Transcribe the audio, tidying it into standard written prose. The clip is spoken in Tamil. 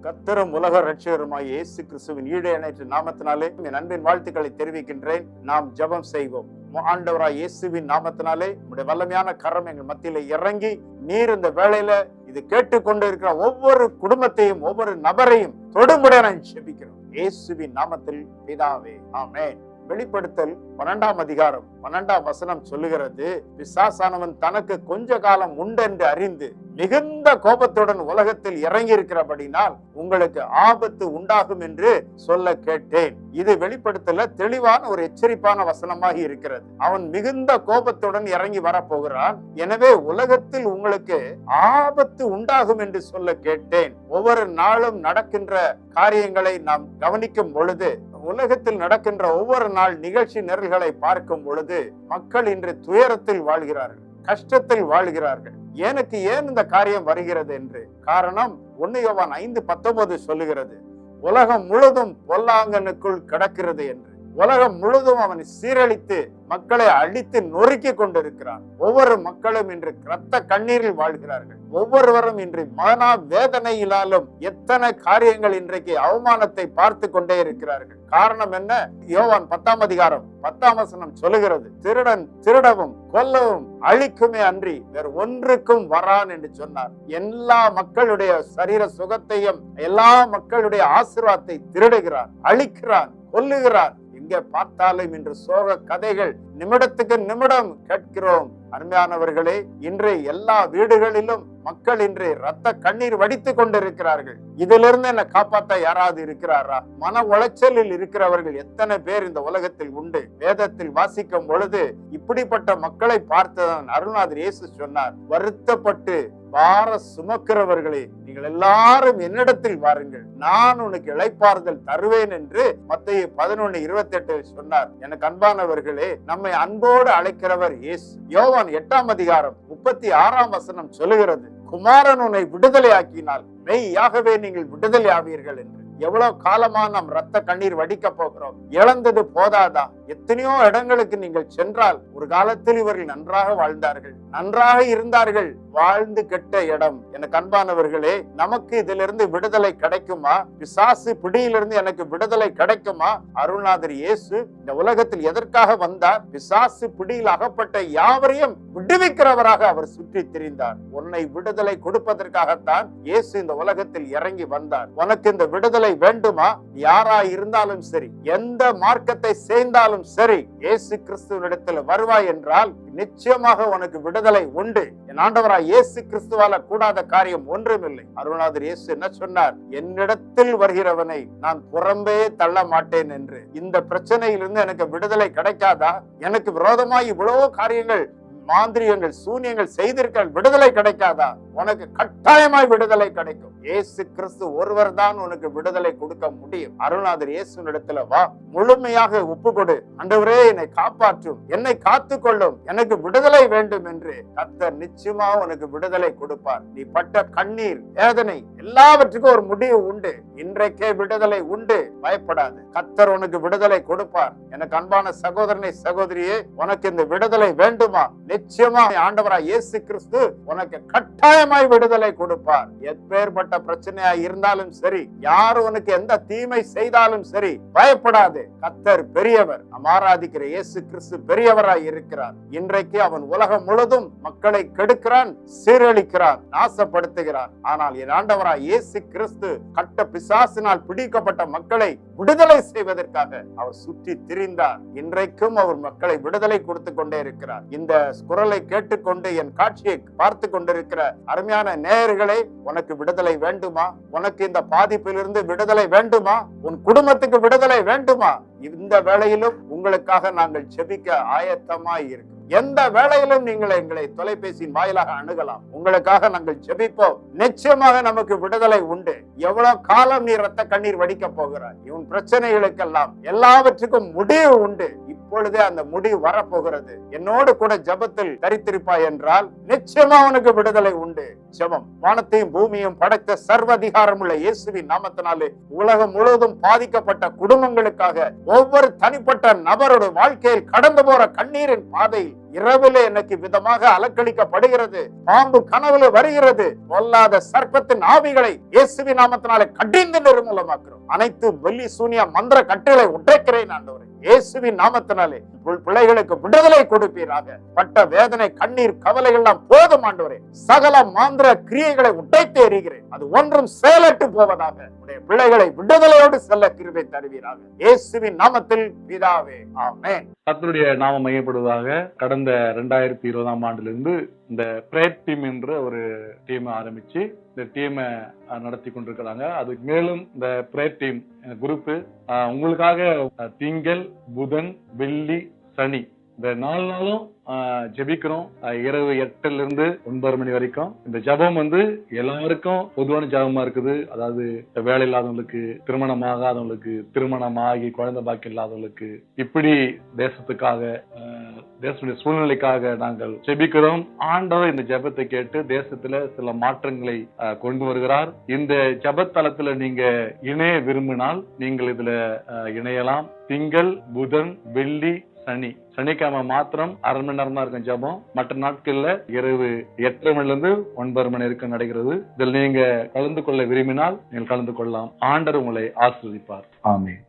கர்த்தரும் உலக ரட்சகருமாய் இயேசு கிறிஸ்துவின் ஈடு இணைற்ற நாமத்தினாலே என் அன்பின் வாழ்த்துக்களை தெரிவிக்கின்றேன். நாம் ஜெபம் செய்வோம். ஆண்டவராய் இயேசுவின் நாமத்தினாலே உம்முடைய வல்லமையான கரம் எங்கள் மத்தியில இறங்கி நீர் இந்த வேளையில இது கேட்டுக்கொண்டு இருக்கிற ஒவ்வொரு குடும்பத்தையும் ஒவ்வொரு நபரையும் தொடுமுறை நான் ஜெபிக்கிறோம் இயேசுவின் நாமத்தில் பிதாவே, ஆமென். வெளிப்படுத்தல் 12ஆம் அதிகாரம் 12ஆம் வசனம் சொல்லுகிறது, பிசாசானவன் தனக்கு கொஞ்ச காலம் உண்டென்று அறிந்து மிகுந்த கோபத்துடன் உலகத்தில் இறங்கி இருக்கிறபடினால் உங்களுக்கு ஆபத்து உண்டாகும் என்று சொல்ல கேட்டேன். இது வெளிப்படுத்தல தெளிவான ஒரு எச்சரிப்பான வசனமாக இருக்கிறது. அவன் மிகுந்த கோபத்துடன் இறங்கி வரப்போகிறான். எனவே உலகத்தில் உங்களுக்கு ஆபத்து உண்டாகும் என்று சொல்ல கேட்டேன். ஒவ்வொரு நாளும் நடக்கின்ற காரியங்களை நாம் கவனிக்கும் பொழுது, உலகத்தில் நடக்கின்ற ஒவ்வொரு நாள் நிகழ்ச்சி நிரல்களை பார்க்கும் பொழுது மக்கள் இன்று துயரத்தில் வாழ்கிறார்கள், கஷ்டத்தில் வாழ்கிறார்கள். எனக்கு ஏன் இந்த காரியம் வருகிறது என்று காரணம் 1 யோவான் 5:19 சொல்லுகிறது, உலகம் முழுதும் பொல்லாங்கனுக்குள் கிடக்கிறது என்று. உலகம் முழுதும் அவனை சீரழித்து மக்களை அழித்து நொறுக்கி கொண்டிருக்கிறான். ஒவ்வொரு மக்களும் இன்று இரத்த கண்ணீரில் வாழ்கிறார்கள். ஒவ்வொருவரும் இன்று மன வேதனையினாலும் எத்தனை காரியங்கள் இன்றைக்கு அவமானத்தை பார்த்து கொண்டே இருக்கிறார்கள். காரணம் என்ன? யோவான் 10ஆம் அதிகாரம் 10ஆம் வசனம் சொல்லுகிறது, திருடன் திருடவும் கொல்லவும் அழிக்குமே அன்றி வேறு ஒன்றுக்கும் வரான் என்று சொன்னார். எல்லா மக்களுடைய சரீர சுகத்தையும் எல்லா மக்களுடைய ஆசீர்வாதத்தை திருடுகிறான், அழிக்கிறான், கொல்லுகிறான். எங்க பார்த்தாலும் இன்று சோக கதைகள் நிமிடத்துக்கு நிமிடம் கேட்கிறோம். அருமையானவர்களே, இன்று எல்லா வீடுகளிலும் மக்கள் இன்று ரத்த கண்ணீர் வடித்துக் கொண்டிருக்கிறார்கள். இதிலிருந்து என்ன காப்பாற்ற யாராவது இருக்கிறாரா? மன உளைச்சலில் இருக்கிறவர்கள் எத்தனை பேர் இந்த உலகத்தில் உண்டு. வேதத்தில் வாசிக்கும் பொழுது இப்படிப்பட்ட மக்களை பார்த்துதான் அருள்நாதர் இயேசு சொன்னார், வருத்தப்பட்டு பார சுமக்கிறவர்களே நீங்கள் எல்லாரும் என்னிடத்தில் வாருங்கள், நான் உனக்கு இளைப்பாறுதல் தருவேன் என்று மத்தேயு 11:28 சொன்னார். எனக்கு அன்பானவர்களே, நம்மை அன்போடு அழைக்கிறவர் இயேசு. யோவான் 8ஆம் அதிகாரம் 36ஆம் வசனம் சொல்லுகிறது, குமாரன் உன்னை விடுதலை ஆக்கினால் மெய்யாகவே நீங்கள் விடுதலை ஆவீர்கள் என்று. எவ்வளவு காலமா நாம் ரத்த கண்ணீர் வடிக்க போகிறோம்? இழந்தது போதாதா? எத்தனையோ இடங்களுக்கு நீங்கள் சென்றால் ஒரு காலத்தில் இவர்கள் நன்றாக வாழ்ந்தார்கள், நன்றாக இருந்தார்கள், வாழ்ந்து கெட்ட இடம். எனக்கு அன்பானவர்களே, நமக்கு இதிலிருந்து விடுதலை கிடைக்குமா? பிசாசு பிடியிலிருந்து எனக்கு விடுதலை கிடைக்குமா? அருள்நாதர் இயேசு இந்த உலகத்தில் எதற்காக வந்தார்? பிசாசு பிடியில் அகப்பட்ட யாவரையும் விடுவிக்கிறவராக அவர் சுற்றி திரிந்தார். உன்னை விடுதலை கொடுப்பதற்காகத்தான் இயேசு இந்த உலகத்தில் இறங்கி வந்தார். உனக்கு இந்த விடுதலை வேண்டுமா? யாரா இருந்தாலும் சரி, எந்த மார்க்கத்தை சேர்ந்தாலும் சரி, இயேசு கிறிஸ்துவினிடத்தில் வருவாய் என்றால் நிச்சயமாக உனக்கு விடுதலை உண்டு. என் ஆண்டவராய் இயேசு கிறிஸ்துவால கூடாத காரியம் ஒன்றுமில்லை. அருள்நாதர் இயேசு என்ன சொன்னார்? என்னிடத்தில் வருகிறவனை நான் புறம்பே தள்ள மாட்டேன் என்று. இந்த பிரச்சனையிலிருந்து எனக்கு விடுதலை கிடைக்காதா? எனக்கு விரோதமாய் இவ்வளவு காரியங்கள், மாந்திரியங்கள், சூனியங்கள் செய்திருக்க விடுதலை கிடைக்காதா? உனக்கு கட்டாயமாய் விடுதலை கிடைக்கும். இயேசு கிறிஸ்து ஒருவர் தான் உனக்கு விடுதலை கொடுக்க முடியும். அருள்நாதர் இயேசுவினிடத்துல வா, முழுமையாக ஒப்பு கொடு. ஆண்டவரே, என்னை காப்பாற்றும், என்னை காத்து கொள்ளும், எனக்கு விடுதலை வேண்டும் என்று கர்த்தர் நிச்சயமா உனக்கு விடுதலை கொடுப்பார். நீ பட்ட கண்ணீர், வேதனை எல்லாவற்றுக்கும் ஒரு முடிவு உண்டு. இன்றைக்கே விடுதலை உண்டு, பயப்படாது. கர்த்தர் உனக்கு விடுதலை கொடுப்பார். எனக்கு அன்பான சகோதரனை, சகோதரியே, உனக்கு இந்த விடுதலை வேண்டுமா? நிச்சயமா ஆண்டவராய் இயேசு கிறிஸ்து உனக்கு கட்டாயமாய் விடுதலை கொடுப்பார். எப்பேற்பட்ட பிரச்சனையா இருந்தாலும் சரி, யார் உனக்கு எந்த தீமை செய்தாலும் சரி, பயப்படாது. கர்த்தர் பெரியவர். நாம் ஆராதிக்கிற இயேசு கிறிஸ்து பெரியவராய் இருக்கிறார். இன்றைக்கு அவன் உலகம் முழுதும் மக்களை கெடுக்கிறான், சீரழிக்கிறான், நாசப்படுத்துகிறான். ஆனால் என் ஆண்டவராய் இயேசு கிறிஸ்து கட்ட பிசாசினால் பிடிக்கப்பட்ட மக்களை விடுதலை செய்வதற்காக அவர் சுற்றி திரிந்தார். இன்றைக்கும் அவர் மக்களை விடுதலை கொடுத்து கொண்டே இருக்கிறார். இந்த குரலை கேட்டுக்கொண்டு என் காட்சியை பார்த்து கொண்டிருக்கிற அருமையான நேயர்களே, உனக்கு விடுதலை வேண்டுமா? உனக்கு இந்த பாதிப்பிலிருந்து விடுதலை வேண்டுமா? உன் குடும்பத்துக்கு விடுதலை வேண்டுமா? இந்த வேளையிலும் உங்களுக்காக நாங்கள் ஜெபிக்க ஆயத்தமாய் இருக்கிறோம். எந்த வேளையிலும் நீங்கள் எங்களை தொலைபேசியின் வாயிலாக அணுகலாம். உங்களுக்காக நாங்கள் ஜெபிப்போம். நிச்சயமாக நமக்கு விடுதலை உண்டு. எவ்வளவு காலம் நீ ரத்த கண்ணீர் வடிக்க போகிறாய்? இவன் பிரச்சனைகளுக்கெல்லாம் எல்லாவற்றுக்கும் முடிவு உண்டு. இப்பொழுதே அந்த முடிவு வரப்போகிறது. என்னோடு கூட ஜெபத்தில் தரித்திருப்பாய் என்றால் நிச்சயமா உனக்கு விடுதலை உண்டு. ஜெபம். வானத்தையும் பூமியும் படைத்த சர்வதிகாரம் உள்ள இயேசுவின் நாமத்தினாலே உலகம் முழுவதும் பாதிக்கப்பட்ட குடும்பங்களுக்காக, ஒவ்வொரு தனிப்பட்ட நபரோட வாழ்க்கையில் கடந்து போற கண்ணீரின் பாதையில் இரவிலே எனக்கு விதமாக அலக்களிக்கப்படுகிறது, பாம்பு கனவுல வருகிறது, பொல்லாத சர்ப்பத்தின் ஆவிகளை இயேசுவின் நாமத்தினாலே கடிந்து நிர்மூலமாக்குறோம். அனைத்து வெள்ளி சூனிய மந்திர கட்டுகளை உடைக்கிறேன் ஆண்டவரே, இயேசுவின் நாமத்தினாலே. பிள்ளைகளுக்கு விடுதலை கொடுப்பீராக. பட்ட வேதனை, கண்ணீர், கவலைகள் எல்லாம் போதும் ஆண்டவரே. சகல மாந்திர கிரியைகளை உடைத்து எறிகிறேன். அது ஒன்றும் செயலற்று போவதாக. உடைய பிள்ளைகளை விடுதலையோடு செல்ல கிருபை தருவீராக. இயேசுவின் நாமத்தில் பிதாவே, ஆமென். கர்த்தருடைய நாமம் மையப்படுவதாக. கடந்த 2020ஆம் ஆண்டிலிருந்து இந்த பிரேயர் டீம் என்ற ஒரு டீம் ஆரம்பிச்சு இந்த டீமை நடத்தி கொண்டிருக்கிறாங்க. அதுக்கு மேலும் இந்த பிரேயர் டீம் குரூப் உங்களுக்காக திங்கள், புதன், வெள்ளி, சனி இந்த 4 நாளும் ஜெபிக்கிறோம். இரவு 8 இருந்து 9 மணி வரைக்கும். இந்த ஜெபம் எல்லாருக்கும் பொதுவான ஜெபமா இருக்குது. அதாவது வேலை இல்லாதவங்களுக்கு, திருமணம் ஆகாதவங்களுக்கு, திருமணமாகி குழந்தை பாக்கி இல்லாதவங்களுக்கு, இப்படி தேசத்துக்காக, தேசத்துடைய சூழ்நிலைக்காக நாங்கள் ஜெபிக்கிறோம். ஆண்டவர் இந்த ஜெபத்தை கேட்டு தேசத்துல சில மாற்றங்களை கொண்டு வருகிறார். இந்த ஜெபத்தலத்துல நீங்க இணைய விரும்பினால் நீங்கள் இதுல இணையலாம். திங்கள், புதன், வெள்ளி, சனிக்கிழமை மாத்திரம் 1/2 மணி நேரம் தான் இருக்கும் ஜெபம். மற்ற நாட்கள்ல இரவு 8:30 மணிலிருந்து 9 மணி வரைக்கும் நடக்கிறது. இதில் நீங்க கலந்து கொள்ள விரும்பினால் நீங்கள் கலந்து கொள்ளலாம். ஆண்டவர் உங்களை ஆசீர்வதிப்பார். ஆமென்.